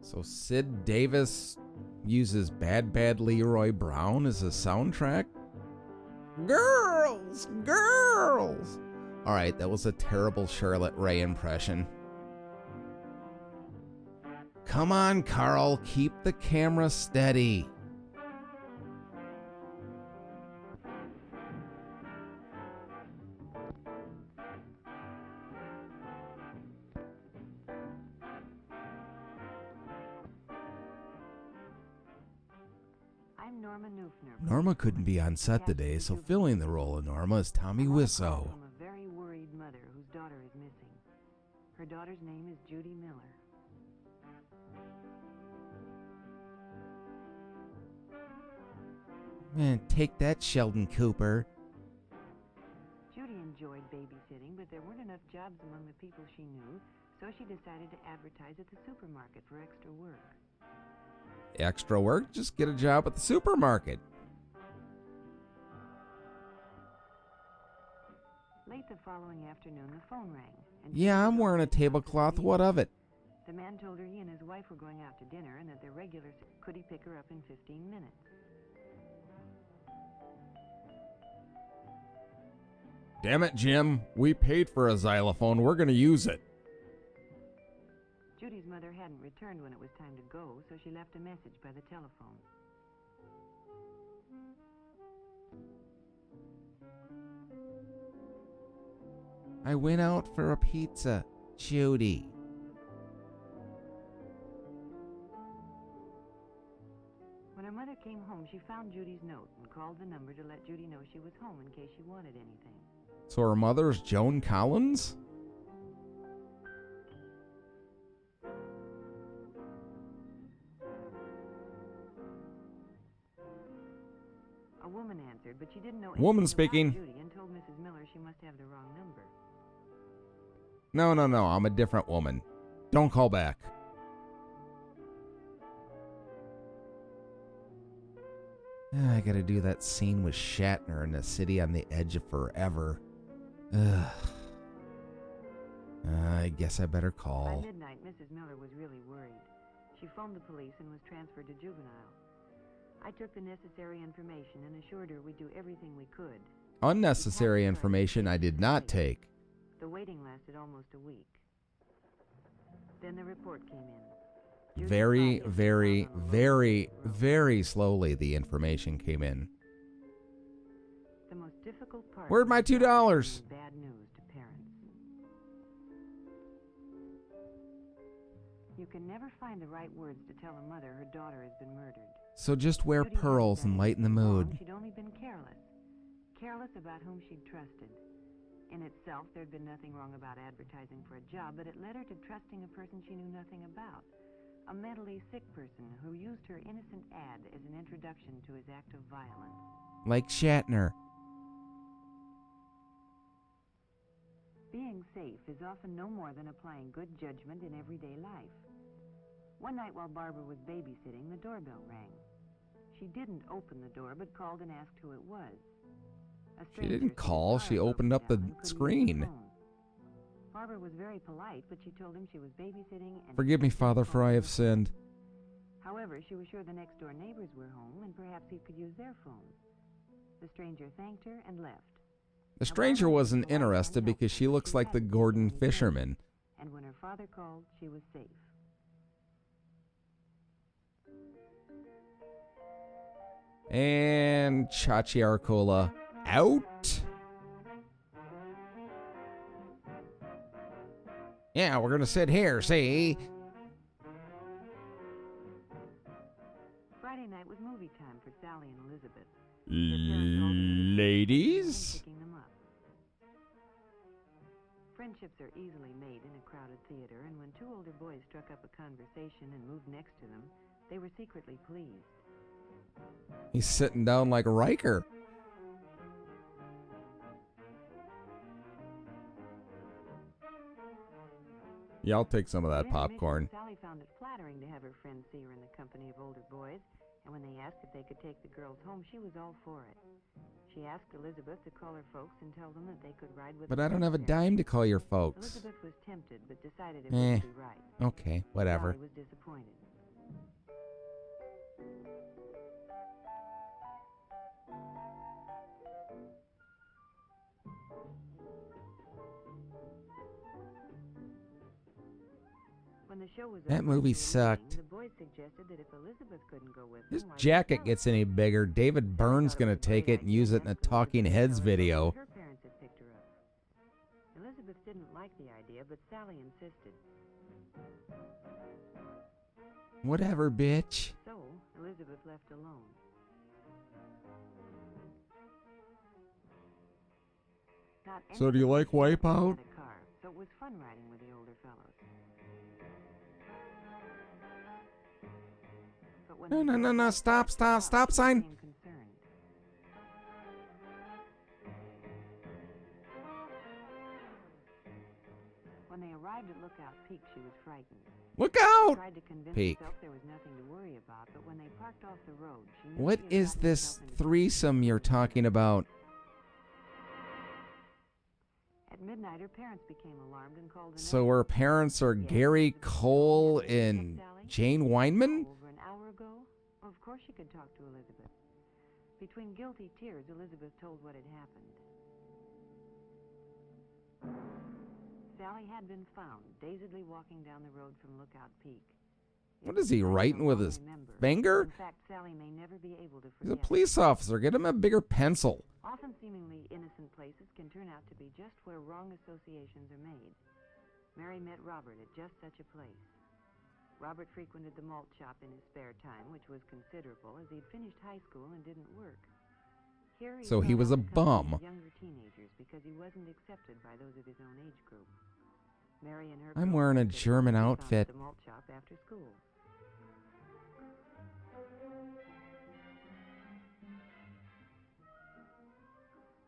So Sid Davis uses Bad Bad Leroy Brown as a soundtrack? Girls! Girls! Alright, that was a terrible Charlotte Rae impression. Come on, Carl, keep the camera steady. I'm Norma Neufner. Norma couldn't be on set today, so filling the role of Norma is Tommy Wiseau. From a very worried mother whose daughter is missing. Her daughter's name is Judy Miller. Man, take that, Sheldon Cooper. Judy enjoyed babysitting, but there weren't enough jobs among the people she knew, so she decided to advertise at the supermarket for extra work. Extra work? Just get a job at the supermarket. Late the following afternoon, the phone rang. And Yeah, I'm wearing a tablecloth. What of it? The man told her he and his wife were going out to dinner and that their regular could he pick her up in 15 minutes. Damn it, Jim. We paid for a xylophone. We're going to use it. Judy's mother hadn't returned when it was time to go, so she left a message by the telephone. I went out for a pizza, Judy. When her mother came home, she found Judy's note and called the number to let Judy know she was home in case she wanted anything. So her mother's Joan Collins? A woman answered, but she didn't know Woman anything speaking. about Judy and told Mrs. Miller she must have the wrong number. No, I'm a different woman. Don't call back. I gotta do that scene with Shatner in the city on the edge of forever. Ugh. I guess I better By call. midnight, Mrs. Miller was really worried. She phoned the police and was transferred to juvenile. I took the necessary information and assured her we'd do everything we could. Unnecessary information I did not take. The waiting lasted almost a week. Then the report came in. Judy's Very, body had been very, found on a very, lonely road. very slowly the information came in. The most difficult part Where'd was my the $2? bad news to parents. You can never find the right words to tell a mother her daughter has been murdered. So just wear Judy hadn't pearls done and lighten the anything wrong. mood. She'd only been careless. Careless about whom she'd trusted. In itself, there'd been nothing wrong about advertising for a job, but it led her to trusting a person she knew nothing about. A mentally sick person who used her innocent ad as an introduction to his act of violence. Like Shatner. Being safe is often no more than applying good judgment in everyday life. One night while Barbara was babysitting, the doorbell rang. She didn't open the door, but called and asked who it was. A She stranger didn't said call, his she car opened broke up the down and couldn't use screen. the phone. Barbara was very polite, but she told him she was babysitting and Forgive me, couldn't Father, phone for I him have the sinned. phone. However, she was sure the next door neighbors were home and perhaps he could use their phone. The stranger thanked her and left. The stranger wasn't interested because she looks like the Gordon fisherman. And when her father called, she was safe. And Chachi Arcola out. Yeah, we're gonna sit here, see? Friday night was movie time for Sally and Elizabeth. Ladies? Picking them up. Friendships are easily made in a crowded theater, and when two older boys struck up a conversation and moved next to them, they were secretly pleased. He's sitting down like Riker. Yeah, I'll take some of that In intermission, popcorn. Sally found it flattering to have her friends see her in the company of older boys, and when they asked if they could take the girls home, she was all for it. She asked Elizabeth to call her folks and tell them that they could ride with But them I don't have a upstairs. dime to call your folks. Elizabeth was tempted, but decided it Eh. wouldn't be right. Okay, whatever. Sally was disappointed. the show was That over movie and they were sucked. leaving, the boys suggested that if Elizabeth couldn't go with them, This why jacket not gets Sally? any bigger, David Byrne's gonna take it and use it in a Talking Heads video. Her parents had picked her up. Elizabeth didn't like the idea, but Sally insisted. Whatever, bitch. So, Elizabeth left alone. Not So do you anybody like she met Wipeout? had a car, so it was fun riding with the older fellows. But when No, they no, no, drove no, up stop, to the stop, house, stop she sign. became concerned. When they arrived at Lookout Peak, she was frightened. Look She out! tried to convince Peak. herself there was nothing to worry about, but when they parked off the road, she knew What she had is gotten this herself into threesome you're talking about? At midnight, her parents became alarmed and called an So her parents are Gary Cole and Jane Weinman? Over an hour ago? Of course she could talk to Elizabeth. Between guilty tears, Elizabeth told what had happened. Sally had been found, dazedly walking down the road from Lookout Peak. What is he writing with his finger? In fact, Sally may never be able to He's a forget. police officer. Get him a bigger pencil. Often seemingly innocent places can turn out to be just where wrong associations are made. Mary met Robert at just such a place. Robert frequented the malt shop in his spare time, which was considerable, as he'd finished high school and didn't work. Here So he sought was out a the company bum. of younger teenagers because he wasn't accepted by those of his own age group. Mary and her I'm wearing a girlfriend said German Robert found outfit. at the malt shop after school.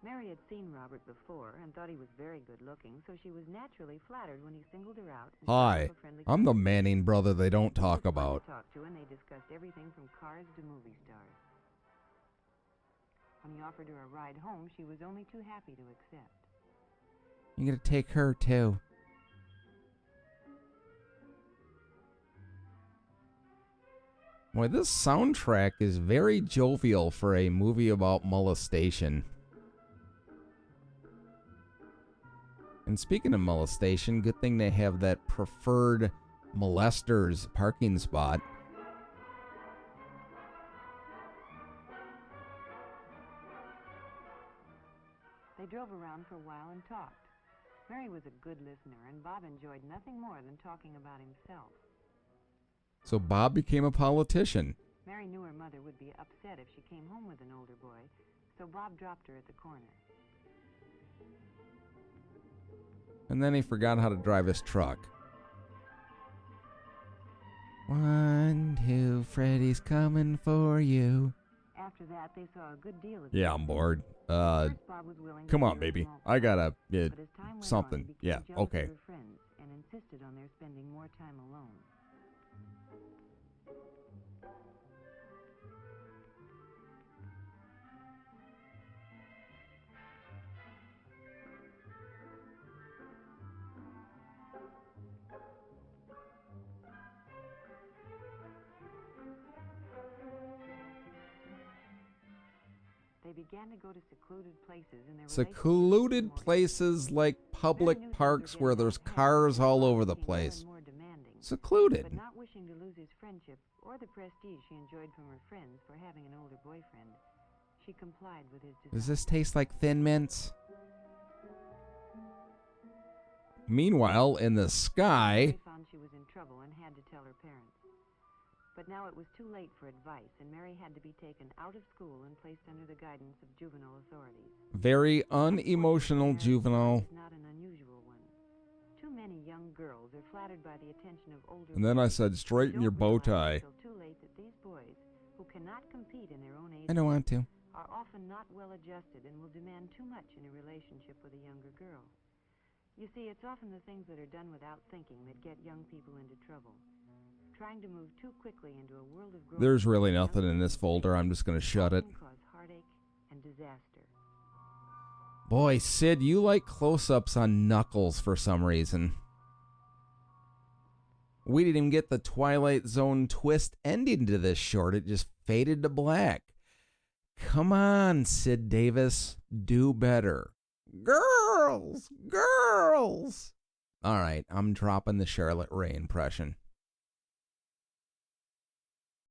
Mary had seen Robert before and thought he was very good looking, so she was naturally flattered when he singled her out. And Hi, struck up a friendly I'm the conversation. Manning brother they don't He talk was fun to about. talk to, and they discussed everything from cars to movie stars. When he offered her a ride home, she was only too happy to accept. You gotta take her too. Boy, this soundtrack is very jovial for a movie about molestation. And speaking of molestation, good thing they have that preferred molesters parking spot. They drove around for a while and talked. Mary was a good listener, and Bob enjoyed nothing more than talking about himself. So Bob became a politician. Mary knew her mother would be upset if she came home with an older boy, so Bob dropped her at the corner. And then he forgot how to drive his truck. 1, 2, Freddy's coming for you. After that, they saw a good deal of Yeah, each I'm other. bored. First, Bob was willing to Come give on, her a baby. small I part, gotta, but as time went on, something. he became Yeah, jealous of okay. her friends and insisted on their spending more time alone. They began to go to secluded places in their relationship Secluded became more places like Mary public knew things parks were where getting there's out of hand, cars and all Bob over the became more and place. more demanding. Secluded. But not wishing to lose his friendship or the prestige she enjoyed from her friends for having an older boyfriend, she complied with his desire. Does this taste like Thin Mints? Meanwhile, in the sky, Mary found she was in trouble and had to tell her parents. But now it was too late for advice, and Mary had to be taken out of school and placed under the guidance of juvenile authorities. very unemotional Mary's juvenile. story is not an unusual one. Too many young girls are flattered by the attention of older And then I boys said, who straighten your don't bow realize tie. until too late that these boys, who cannot compete in their own age I don't want group, to. are often not well adjusted and will demand too much in a relationship with a younger girl. You see, it's often the things that are done without thinking that get young people into trouble. Trying to move too quickly into a world of growing There's really young nothing in this people folder. I'm just going to shut it. often cause heartache and disaster. Boy, Sid, you like close-ups on Knuckles for some reason. We didn't even get the Twilight Zone twist ending to this short. It just faded to black. Come on, Sid Davis. Do better. Girls! Girls! All right, I'm dropping the Charlotte Rae impression.